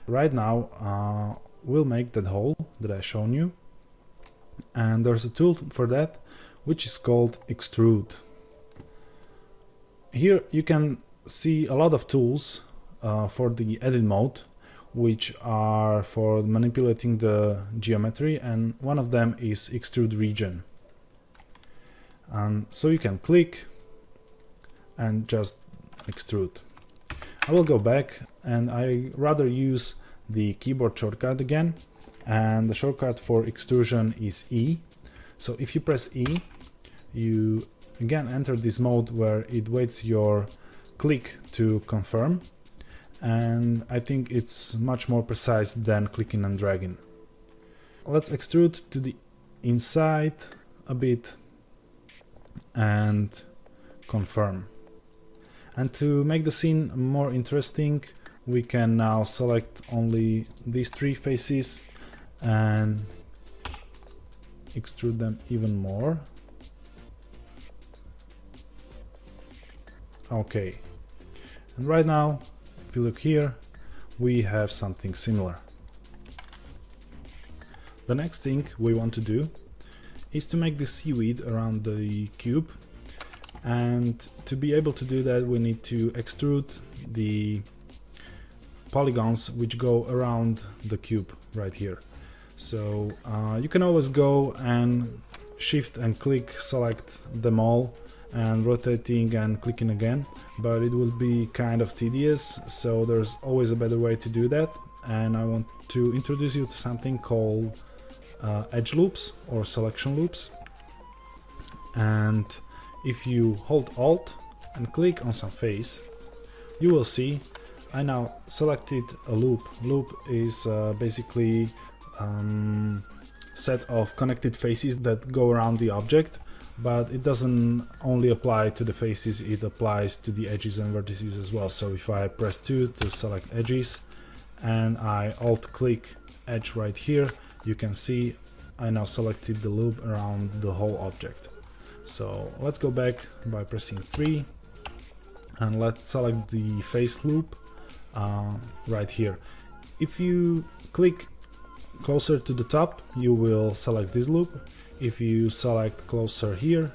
Right now we'll make that hole that I shown you, and there's a tool for that which is called extrude. Here you can see a lot of tools for the edit mode, which are for manipulating the geometry, and one of them is extrude region. So you can click and just extrude. I will go back, and I rather use the keyboard shortcut again, and the shortcut for extrusion is E. So if you press E, you again enter this mode where it waits your click to confirm, and I think it's much more precise than clicking and dragging. Let's extrude to the inside a bit and confirm. And to make the scene more interesting, we can now select only these three faces and extrude them even more. Okay, and right now, if you look here, we have something similar. The next thing we want to do is to make the seaweed around the cube, and to be able to do that we need to extrude the polygons which go around the cube right here. So you can always go and shift and click, select them all, and rotating and clicking again, but it will be kind of tedious, so there's always a better way to do that, and I want to introduce you to something called edge loops or selection loops. And if you hold Alt and click on some face, you will see I now selected a loop. Loop is basically set of connected faces that go around the object, but it doesn't only apply to the faces, it applies to the edges and vertices as well. So if I press 2 to select edges and I alt click edge right here, you can see I now selected the loop around the whole object. So let's go back by pressing 3 and let's select the face loop right here. If you click closer to the top, you will select this loop. If you select closer here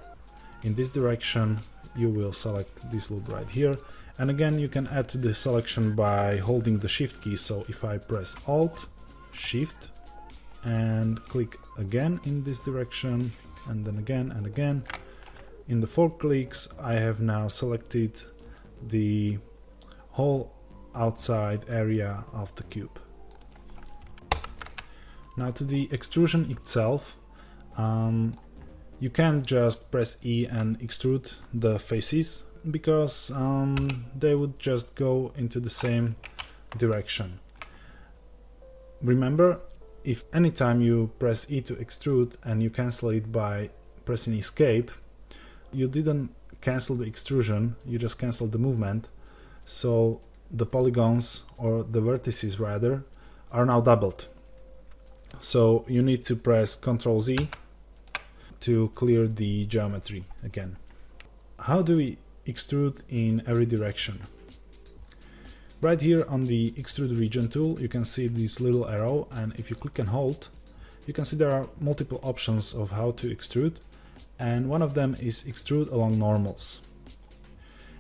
in this direction, you will select this loop right here. And again, you can add to the selection by holding the shift key. So if I press Alt, Shift, and click again in this direction, and then again and again, in the 4 clicks I have now selected the whole outside area of the cube. Now to the extrusion itself, you can't just press E and extrude the faces, because they would just go into the same direction. Remember, if anytime you press E to extrude and you cancel it by pressing Escape, you didn't cancel the extrusion, you just canceled the movement, so the polygons, or the vertices rather, are now doubled. So you need to press Ctrl Z to clear the geometry again. How do we extrude in every direction? Right here on the extrude region tool, you can see this little arrow, and if you click and hold, you can see there are multiple options of how to extrude, and one of them is extrude along normals.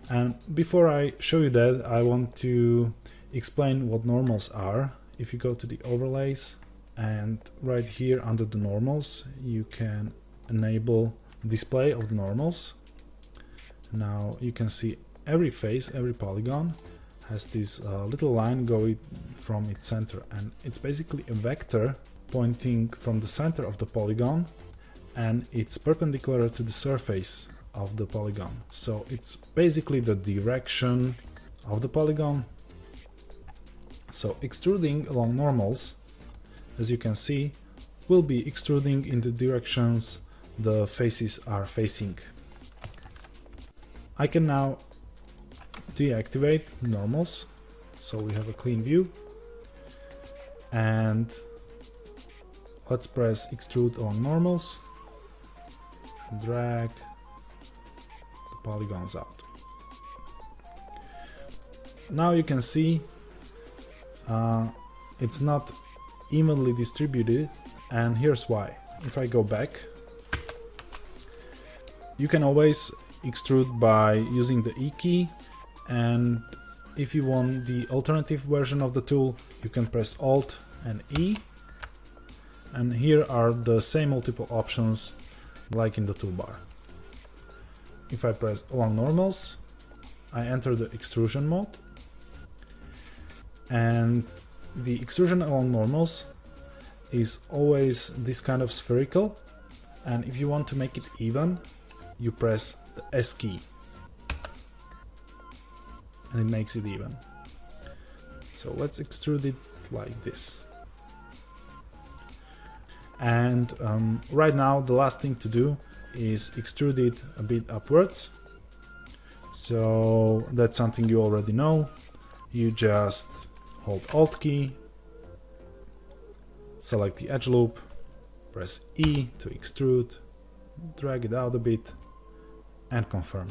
And before I show you that, I want to explain what normals are. If you go to the overlays, and right here under the normals, you can enable display of the normals. Now you can see every face, every polygon has this little line going from its center, and it's basically a vector pointing from the center of the polygon, and it's perpendicular to the surface of the polygon. So it's basically the direction of the polygon. So extruding along normals, as you can see, will be extruding in the directions the faces are facing. I can now deactivate normals, so we have a clean view, and let's press extrude along normals and drag the polygons out. Now you can see it's not evenly distributed, and here's why. If I go back, you can always extrude by using the E key, and if you want the alternative version of the tool, you can press Alt and E, and here are the same multiple options like in the toolbar. If I press along normals, I enter the extrusion mode, and the extrusion along normals is always this kind of spherical, and if you want to make it even, you press the S key and it makes it even. So let's extrude it like this. And right now the last thing to do is extrude it a bit upwards. So that's something you already know. You just hold Alt key, select the edge loop, press E to extrude, drag it out a bit, and confirm.